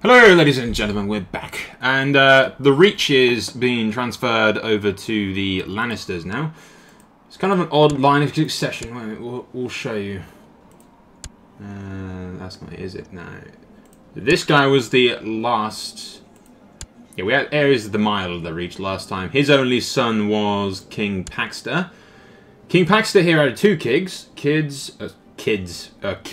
Hello ladies and gentlemen, we're back. And the Reach is being transferred over to the Lannisters now. It's kind of an odd line of succession. We'll show you. That's not it, is it? No. This guy was the last... Yeah, we had Ares the Mile of the Reach last time. His only son was King Paxter. King Paxter here had two kids.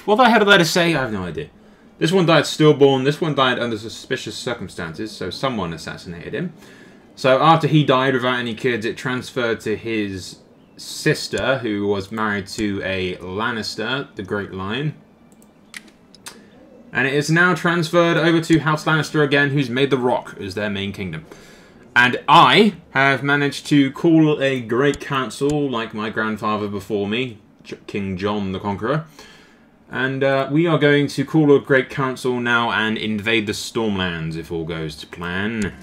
What the hell did I say? I have no idea. This one died stillborn, this one died under suspicious circumstances, so someone assassinated him. So after he died without any kids, it transferred to his sister, who was married to a Lannister, the Great Lion. And it is now transferred over to House Lannister again, who's made the Rock as their main kingdom. And I have managed to call a great council, like my grandfather before me, King John the Conqueror. And we are going to call a great council now and invade the Stormlands if all goes to plan.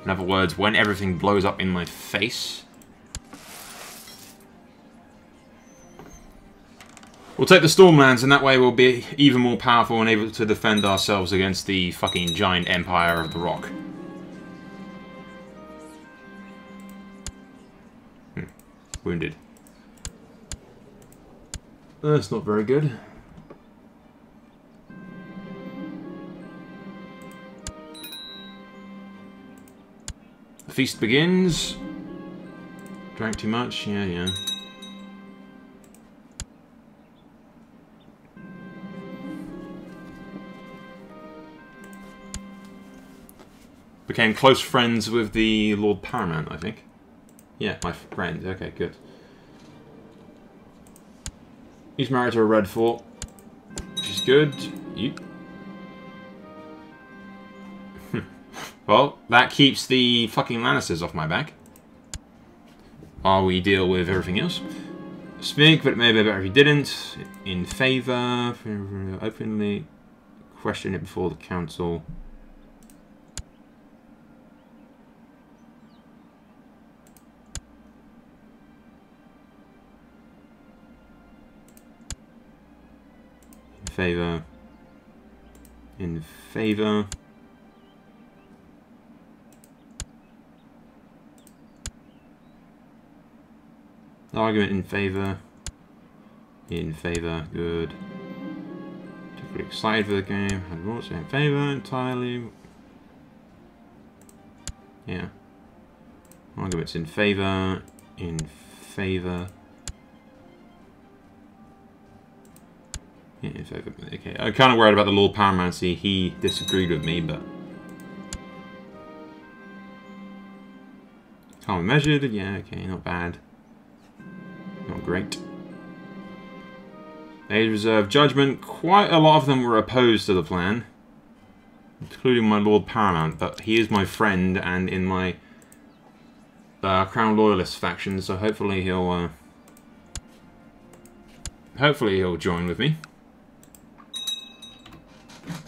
In other words, when everything blows up in my face. We'll take the Stormlands and that way we'll be even more powerful and able to defend ourselves against the fucking giant empire of the Rock. Wounded. That's not very good. The feast begins. Drank too much? Yeah. Became close friends with the Lord Paramount, I think. Yeah, my friend. Okay, good. He's married to a Red Fort, which is good. Well, that keeps the fucking Lannisters off my back. While we deal with everything else. Smig, but maybe better if he didn't. In favour. Openly question it before the council. Favour. In favour. Argument in favour. In favour. Good. Particularly excited for the game. Had also in favour entirely. Yeah. Arguments in favour. In favour. Yeah, okay, I'm kind of worried about the Lord Paramountcy. He disagreed with me, but... Calm and measured, yeah, okay, not bad. Not great. They reserve judgment. Quite a lot of them were opposed to the plan. Including my Lord Paramount, but he is my friend and in my Crown Loyalist faction, so hopefully he'll join with me.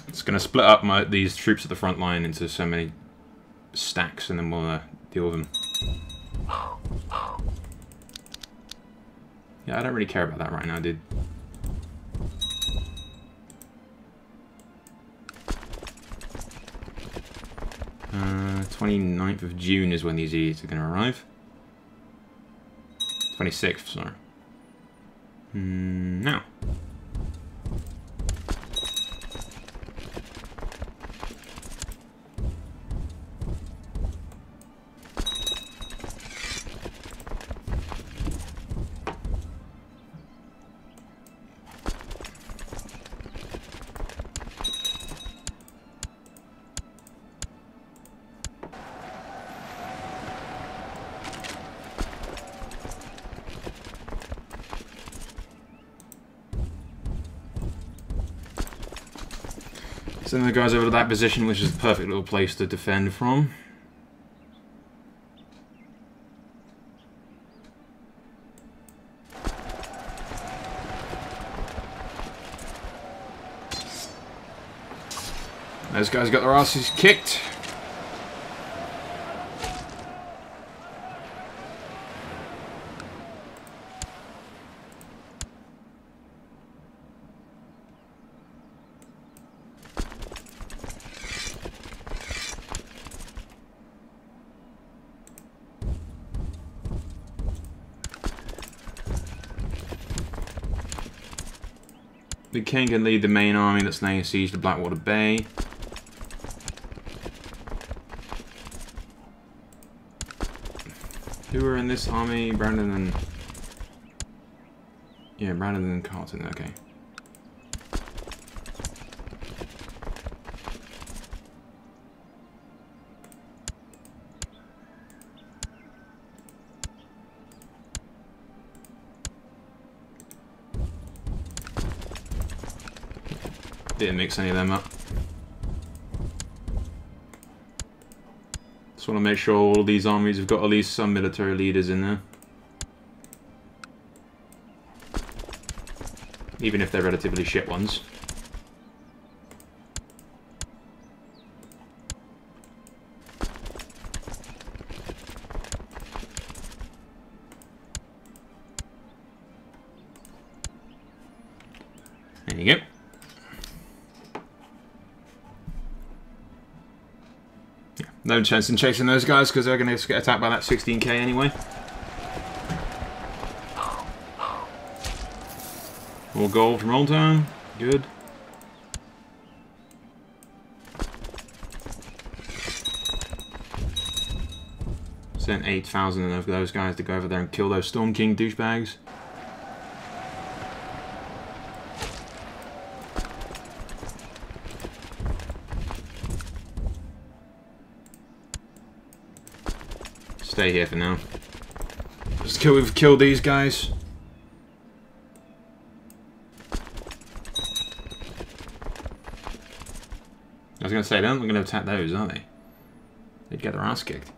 It's going to split up these troops at the front line into so many stacks, and then we'll deal with them. Yeah, I don't really care about that right now, dude. 29th of June is when these idiots are going to arrive. 26th, sorry. Now. Send the guys over to that position, which is the perfect little place to defend from. Those guys got their asses kicked. The king can lead the main army that's laying siege to Blackwater Bay. Who are in this army? Brandon and... Yeah, Brandon and Carlton, okay. Didn't mix any of them up. Just want to make sure all of these armies have got at least some military leaders in there. Even if they're relatively shit ones. There you go. No chance in chasing those guys because they're going to get attacked by that 16k anyway. More gold from Old Town. Good. Sent 8,000 of those guys to go over there and kill those Storm King douchebags. Stay here for now. Just we've killed these guys. I was going to say, they're not going to attack those, are they? They'd get their ass kicked.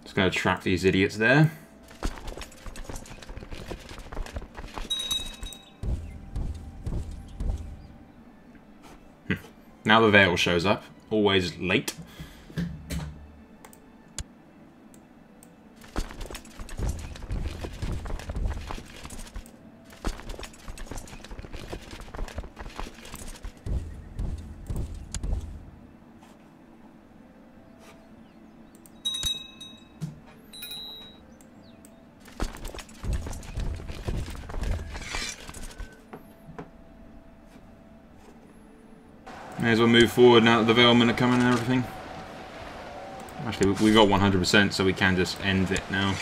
Just going to trap these idiots there. Now the Vale shows up. Always late. May as well move forward now that the Valemen are coming and everything. Actually, we got 100%, so we can just end it now.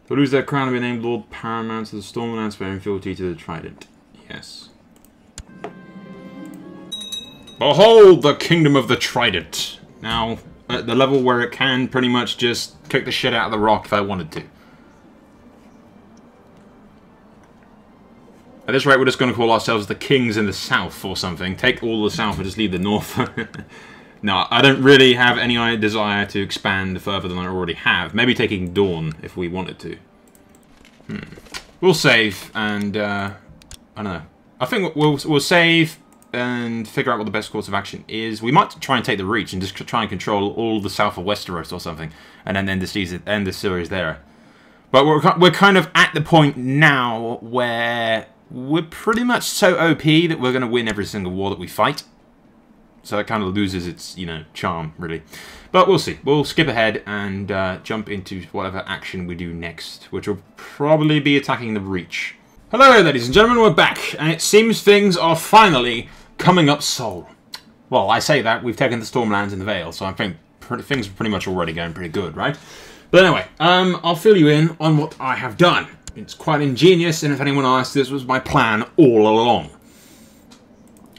But who's that crown to be named Lord Paramount to the Stormlands, bearing fealty to the Trident? Yes. Behold the kingdom of the Trident! Now, at the level where it can pretty much just kick the shit out of the rock if I wanted to. At this rate, we're just going to call ourselves the Kings in the South or something. Take all the South and just leave the North. No, I don't really have any desire to expand further than I already have. Maybe taking Dawn if we wanted to. We'll save and, I don't know. I think we'll save and figure out what the best course of action is. We might try and take the Reach and just try and control all the south of Westeros or something. And then end the series there. But we're kind of at the point now where we're pretty much so OP that we're going to win every single war that we fight. So it kind of loses its, you know, charm, really. But we'll see. We'll skip ahead and jump into whatever action we do next, which will probably be attacking the Reach. Hello, ladies and gentlemen, we're back, and it seems things are finally coming up Soul. Well, I say that, we've taken the Stormlands and the Vale, so I think things are pretty much already going pretty good, right? But anyway, I'll fill you in on what I have done. It's quite ingenious, and if anyone asks, this was my plan all along.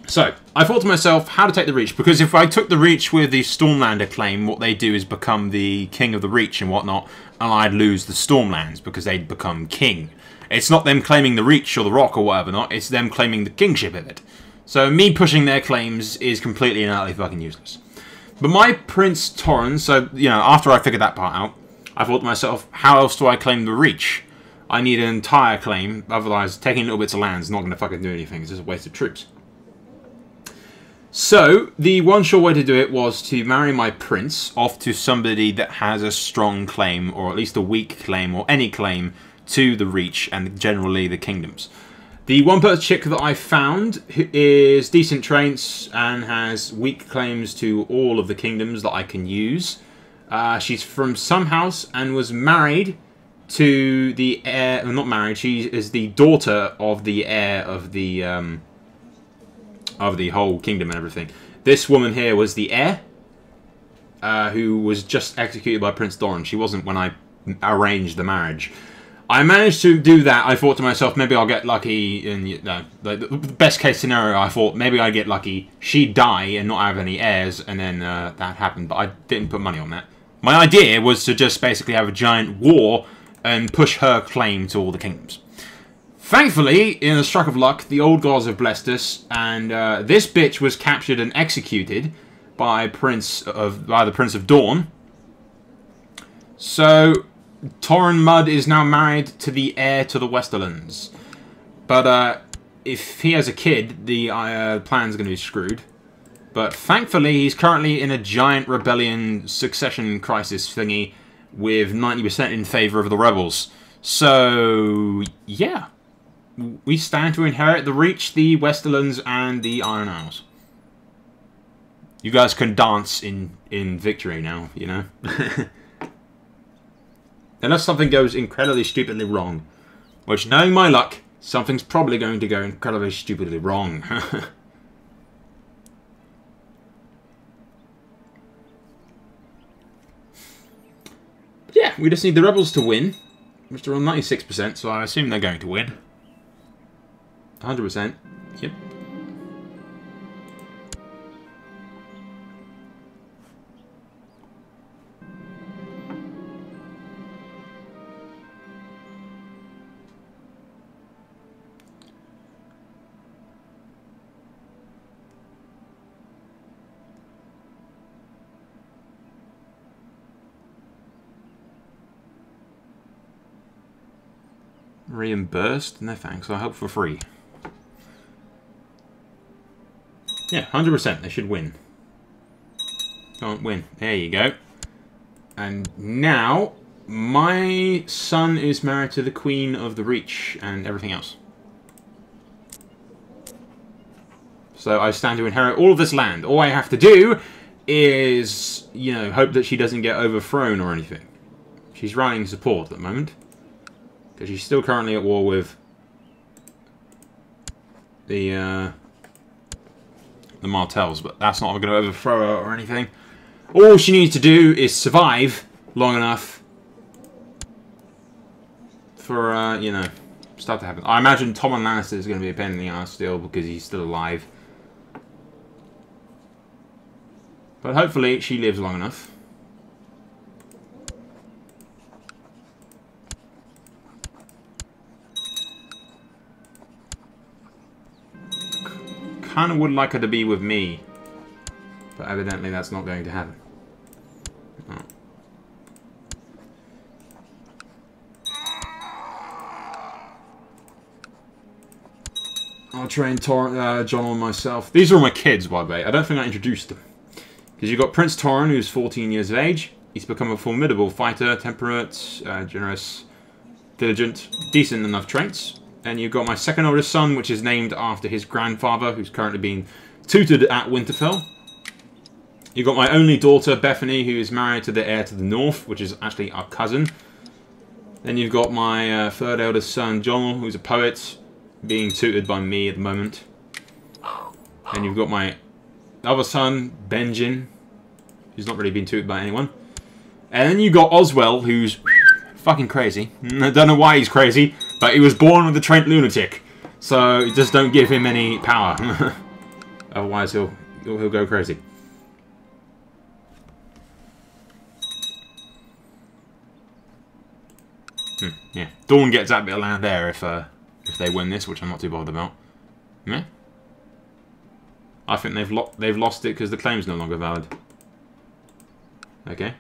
So, I thought to myself, how to take the Reach, because if I took the Reach with the Stormlander claim, what they do is become the King of the Reach and whatnot, and I'd lose the Stormlands, because they'd become King. It's not them claiming the Reach or the Rock or whatever not, it's them claiming the kingship of it. So me pushing their claims is completely and utterly fucking useless. But my Prince Torrens, so, you know, after I figured that part out, I thought to myself, how else do I claim the Reach? I need an entire claim, otherwise taking little bits of land is not going to fucking do anything, it's just a waste of troops. So, the one sure way to do it was to marry my prince off to somebody that has a strong claim, or at least a weak claim, or any claim, to the Reach and generally the kingdoms. The one-person chick that I found is decent traits and has weak claims to all of the kingdoms that I can use. She's from some house and was married to the heir... Well, not married, she is the daughter of the heir of the whole kingdom and everything. This woman here was the heir, who was just executed by Prince Doran. She wasn't when I arranged the marriage. I managed to do that. I thought to myself, maybe I'll get lucky. And like the best case scenario, I thought maybe I'd get lucky. She'd die and not have any heirs, and then that happened. But I didn't put money on that. My idea was to just basically have a giant war and push her claim to all the kingdoms. Thankfully, in a stroke of luck, the old gods have blessed us, and this bitch was captured and executed by the Prince of Dawn. So Torrin Mudd is now married to the heir to the Westerlands. But if he has a kid, the plan's going to be screwed. But thankfully, he's currently in a giant rebellion succession crisis thingy with 90% in favour of the rebels. So, yeah. We stand to inherit the Reach, the Westerlands, and the Iron Isles. You guys can dance in victory now, you know? Unless something goes incredibly stupidly wrong. Which, knowing my luck, something's probably going to go incredibly stupidly wrong. Yeah, we just need the rebels to win. Which are on 96%, so I assume they're going to win. 100%. Yep. Reimbursed? No thanks, I hope for free. Yeah, 100%, they should win. Can't win. There you go. And now, my son is married to the Queen of the Reach and everything else. So I stand to inherit all of this land. All I have to do is, you know, hope that she doesn't get overthrown or anything. She's rallying support at the moment. Because she's still currently at war with the Martells, but that's not going to overthrow her or anything. All she needs to do is survive long enough for, you know, stuff to happen. I imagine Tommen Lannister is going to be a pain in the ass still because he's still alive. But hopefully she lives long enough. Kind of would like her to be with me, but evidently that's not going to happen. Oh. I'll train John on myself. These are my kids, by the way. I don't think I introduced them. Because you've got Prince Torrin, who's 14 years of age. He's become a formidable fighter, temperate, generous, diligent, decent enough traits. And you've got my second oldest son, which is named after his grandfather, who's currently being tutored at Winterfell. You've got my only daughter, Bethany, who is married to the heir to the north, which is actually our cousin. Then you've got my third eldest son, John, who's a poet, being tutored by me at the moment. And you've got my other son, Benjen, who's not really been tutored by anyone. And then you've got Oswell, who's fucking crazy. I don't know why he's crazy, but he was born with a Trent lunatic, so just don't give him any power. Otherwise, he'll go crazy. Yeah, Dawn gets that bit of land there if they win this, which I'm not too bothered about. Yeah, I think they've lost it because the claim's no longer valid. Okay.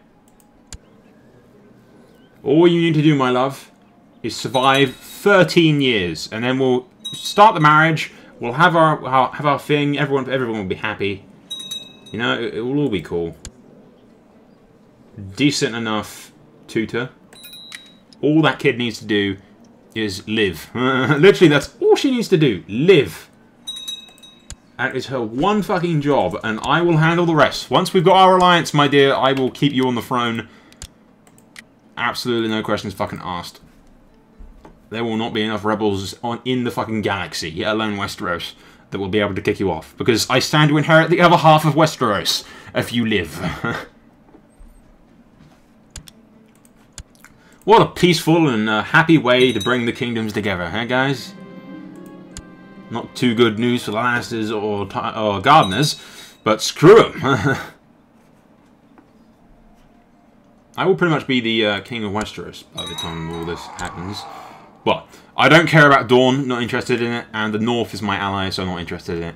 All you need to do, my love, is survive 13 years, and then we'll start the marriage. We'll have our thing. Everyone will be happy, You know, it will all be cool. Decent enough tutor. All that kid needs to do is live. Literally, that's all she needs to do. Live. That is her one fucking job, and I will handle the rest. Once we've got our alliance, my dear, I will keep you on the throne. Absolutely no questions fucking asked. There will not be enough rebels in the fucking galaxy, let alone Westeros, that will be able to kick you off. Because I stand to inherit the other half of Westeros, if you live. What a peaceful and happy way to bring the kingdoms together, huh, guys? Not too good news for the Lannisters or Gardeners, but screw them. I will pretty much be the king of Westeros by the time all this happens. Well, I don't care about Dawn, not interested in it, and the North is my ally, so I'm not interested in it.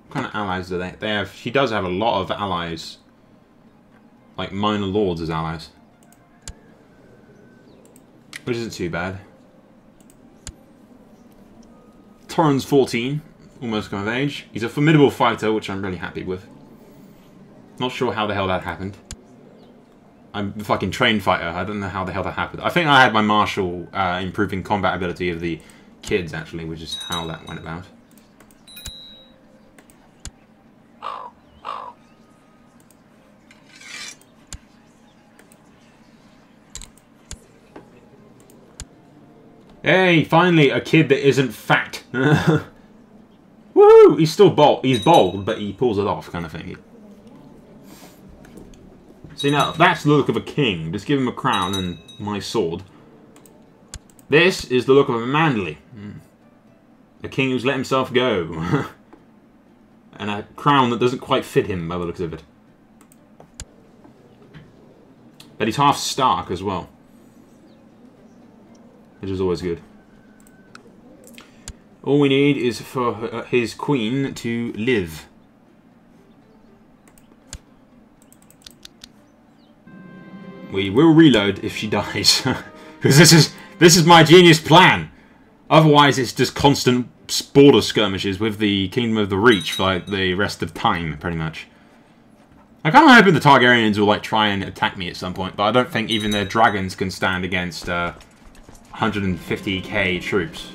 What kind of allies do they have? She does have a lot of allies. Like minor lords as allies. Which isn't too bad. Torrhen's 14. Almost come of age. He's a formidable fighter, which I'm really happy with. Not sure how the hell that happened. I'm a fucking trained fighter. I don't know how the hell that happened. I think I had my martial improving combat ability of the kids, actually, which is how that went about. Hey, finally, a kid that isn't fat. Woo! He's still bold. He's bold, but he pulls it off, kind of thing. See, now, that's the look of a king. Just give him a crown and my sword. This is the look of a Manderley. A king who's let himself go. And a crown that doesn't quite fit him, by the looks of it. But he's half Stark as well. Which is always good. All we need is for his queen to live. We will reload if she dies. Because this is my genius plan. Otherwise it's just constant border skirmishes with the Kingdom of the Reach for like, the rest of time, pretty much. I kind of hoping the Targaryens will like try and attack me at some point, but I don't think even their dragons can stand against 150k troops.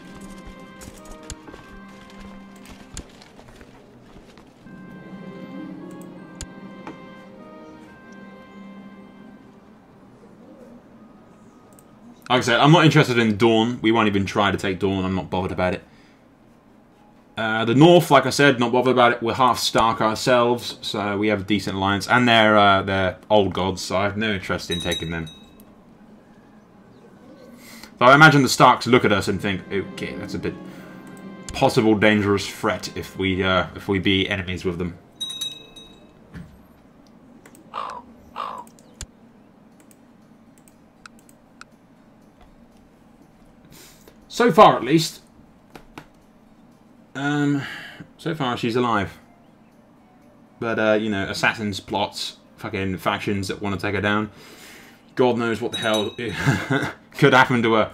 Like I said, I'm not interested in Dawn. We won't even try to take Dawn. I'm not bothered about it. The North, like I said, not bothered about it. We're half Stark ourselves, so we have a decent alliance. And they're old gods, so I have no interest in taking them. So I imagine the Starks look at us and think, okay, that's a bit possible dangerous threat if we be enemies with them. So far, at least. So far she's alive. But, you know, assassins, plots, fucking factions that want to take her down. God knows what the hell could happen to her.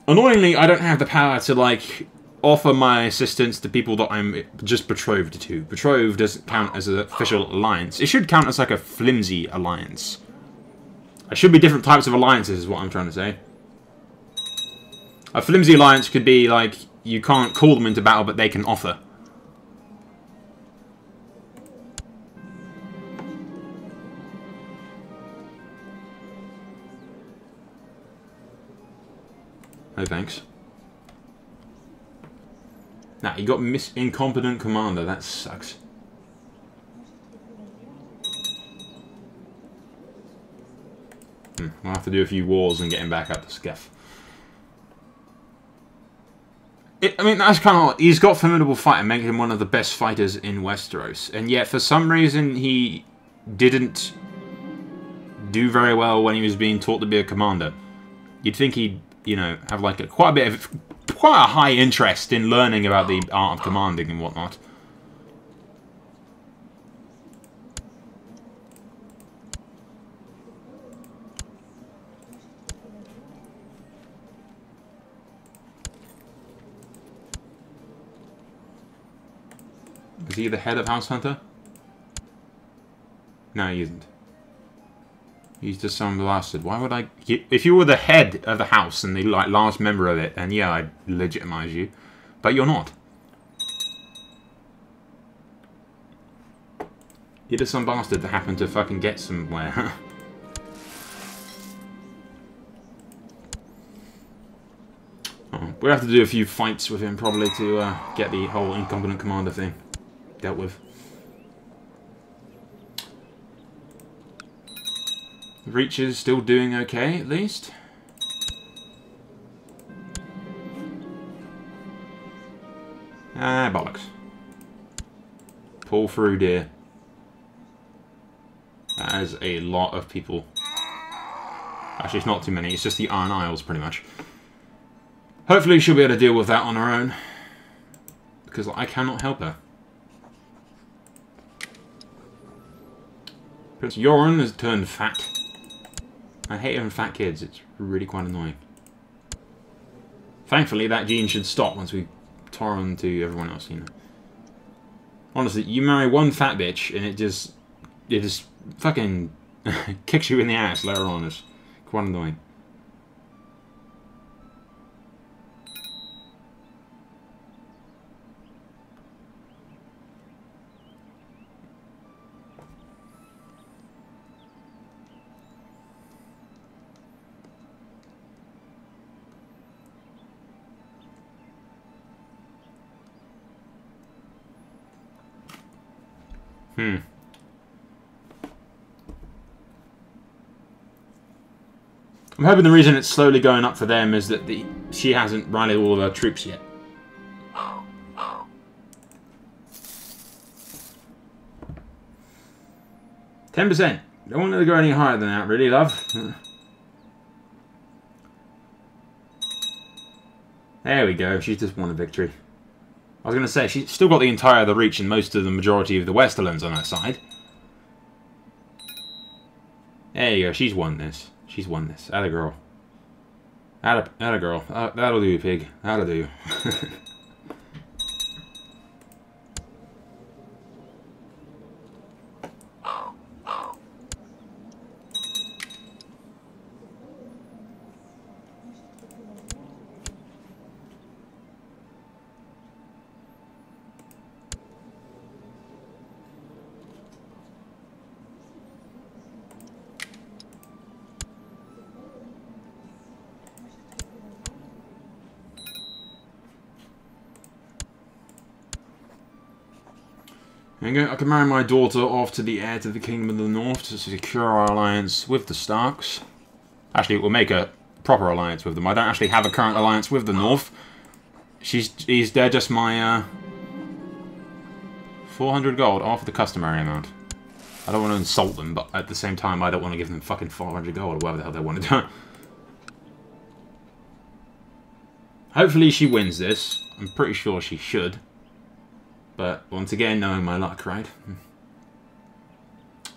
Annoyingly, I don't have the power to, like, offer my assistance to people that I'm just betrothed to. Betrothed doesn't count as an official alliance. It should count as, like, a flimsy alliance. There should be different types of alliances, is what I'm trying to say. A flimsy alliance could be, like, you can't call them into battle, but they can offer. No thanks. Nah, you got incompetent commander. That sucks. We'll have to do a few wars and get him back up to scuff. I mean, that's kind of... He's got formidable fight and making him one of the best fighters in Westeros. And yet, for some reason, he didn't do very well when he was being taught to be a commander. You'd think he'd you know, have like quite a high interest in learning about the art of commanding and whatnot. Is he the head of House Hunter? No, he isn't. He's just some bastard. Why would I... If you were the head of the house and the like last member of it, then yeah, I'd legitimize you. But you're not. You're just some bastard that happened to fucking get somewhere. Oh, we'll have to do a few fights with him probably to get the whole incompetent commander thing dealt with. The Reach is still doing okay, at least. Ah, bollocks. Pull through, dear. That is a lot of people. Actually, it's not too many. It's just the Iron Isles, pretty much. Hopefully she'll be able to deal with that on her own. Because I cannot help her. Prince Yoren has turned fat. I hate having fat kids. It's really quite annoying. Thankfully, that gene should stop once we tar on to everyone else, you know. Honestly, you marry one fat bitch and it just fucking kicks you in the ass later on. It's quite annoying. I'm hoping the reason it's slowly going up for them is that she hasn't rallied all of her troops yet. 10%. Don't want her to go any higher than that, really, love. There we go. She's just won a victory. I was going to say, she's still got the entire of the Reach and most of the majority of the Westerlands on her side. There you go. She's won this. She's won this. Atta girl. Atta girl. That'll do, pig. That'll do. I can marry my daughter off to the heir to the Kingdom of the North to secure our alliance with the Starks. Actually, we'll make a proper alliance with them. I don't actually have a current alliance with the North. They're just my 400 gold off the customary amount. I don't want to insult them, but at the same time, I don't want to give them fucking 400 gold or whatever the hell they want to do. Hopefully she wins this. I'm pretty sure she should. But, once again, knowing my luck, right?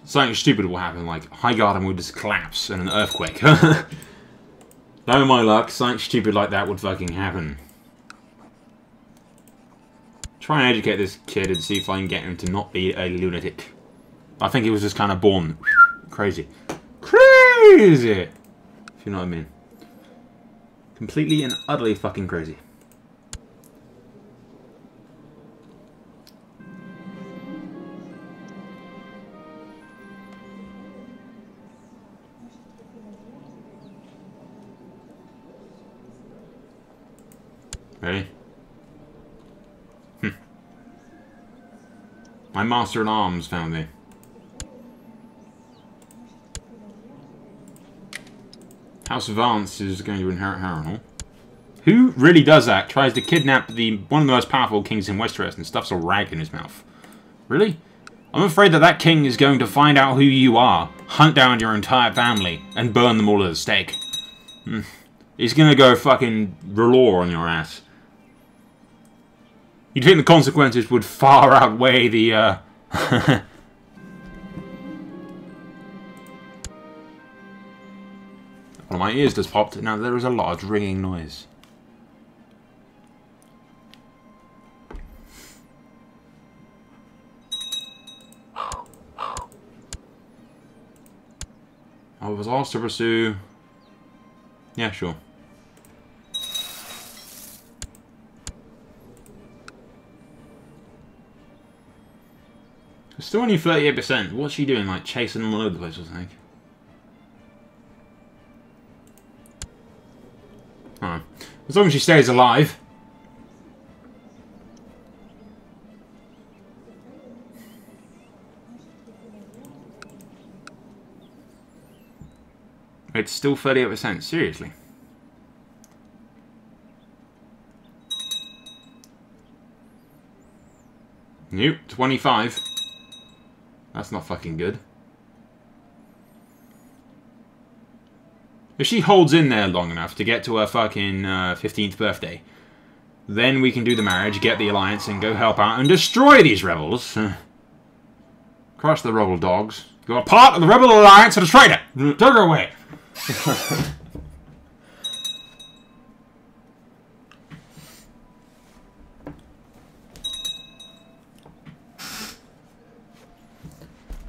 Something stupid will happen, like Highgarden would just collapse in an earthquake. Knowing my luck, something stupid like that would fucking happen. Try and educate this kid and see if I can get him to not be a lunatic. I think he was just kind of born crazy. Crazy! If you know what I mean. Completely and utterly fucking crazy. Ready? My master in arms found me. House Vance is going to inherit Harrenhal. Who really does that? Tries to kidnap one of the most powerful kings in Westeros and stuffs a rag in his mouth. Really? I'm afraid that king is going to find out who you are, hunt down your entire family, and burn them all at the stake. He's gonna go fucking R'hllor on your ass. You'd think the consequences would far outweigh the, One of my ears just popped. Now there is a large ringing noise. I was asked to pursue... Yeah, sure. It's still only 38%. What's she doing? Like chasing them all over the place, I think. Oh. As long as she stays alive. It's still 38%. Seriously. Nope. 25. That's not fucking good. If she holds in there long enough to get to her fucking 15th birthday, then we can do the marriage, get the alliance, and go help out and destroy these rebels. Crush the rebel dogs. You're a part of the rebel alliance and destroy it! Take her away!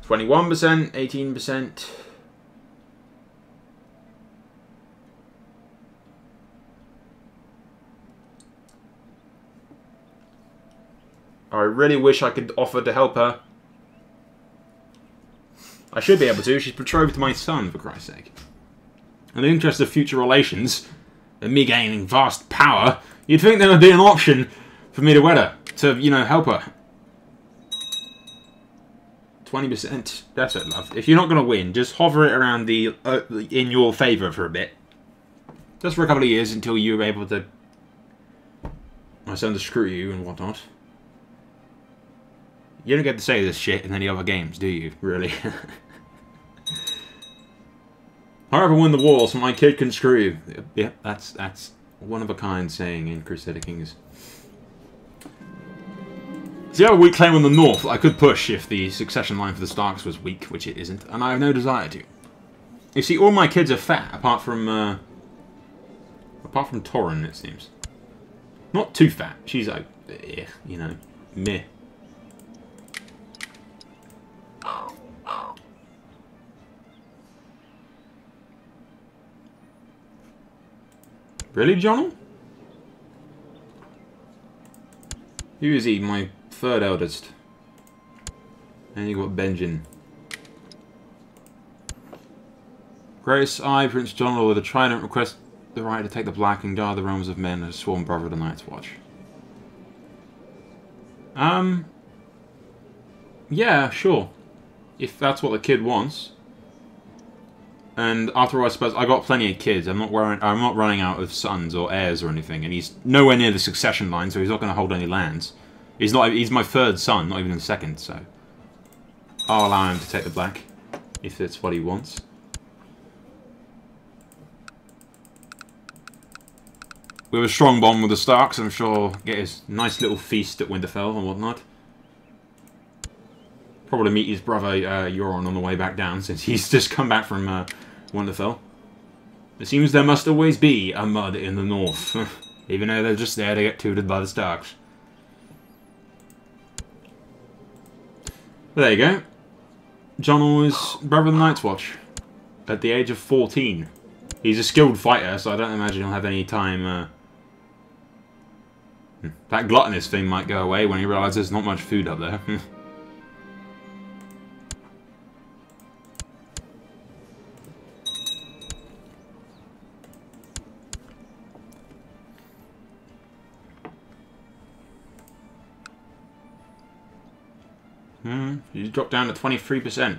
21%, 18%. I really wish I could offer to help her. I should be able to. She's betrothed to my son, for Christ's sake. In the interest of future relations, and me gaining vast power, you'd think there would be an option for me to wed her. To, you know, help her. 20%. That's it, love. If you're not going to win, just hover it around the in your favour for a bit. Just for a couple of years until you're able to... my son to screw you and whatnot. You don't get to say this shit in any other games, do you? Really? However, win the war so my kid can screw you. Yeah, that's one of a kind saying in Crusader Kings. So you have a weak claim on the north I could push if the succession line for the Starks was weak, which it isn't, and I have no desire to. You see, all my kids are fat, apart from Torrin, it seems. Not too fat. She's like, you know, meh. Really, John? Who is he? My third eldest. And you got Benjen. Grace, I, Prince John, with a trident, request the right to take the black and guard the realms of men as a sworn brother of the Night's Watch. Yeah, sure. If that's what the kid wants. And after all, I suppose I got plenty of kids. I'm not running out of sons or heirs or anything, and he's nowhere near the succession line, so he's not going to hold any lands. He's my third son, not even the second, so I'll allow him to take the black if it's what he wants. We have a strong bond with the Starks. I'm sure get his nice little feast at Winterfell and whatnot. Probably meet his brother Euron on the way back down, since he's just come back from Winterfell. It seems there must always be a mud in the north, even though they're just there to get tooted by the Starks. But there you go. Jon is brother of the Night's Watch at the age of 14. He's a skilled fighter, so I don't imagine he'll have any time. That gluttonous thing might go away when he realises there's not much food up there. You dropped down to 23%.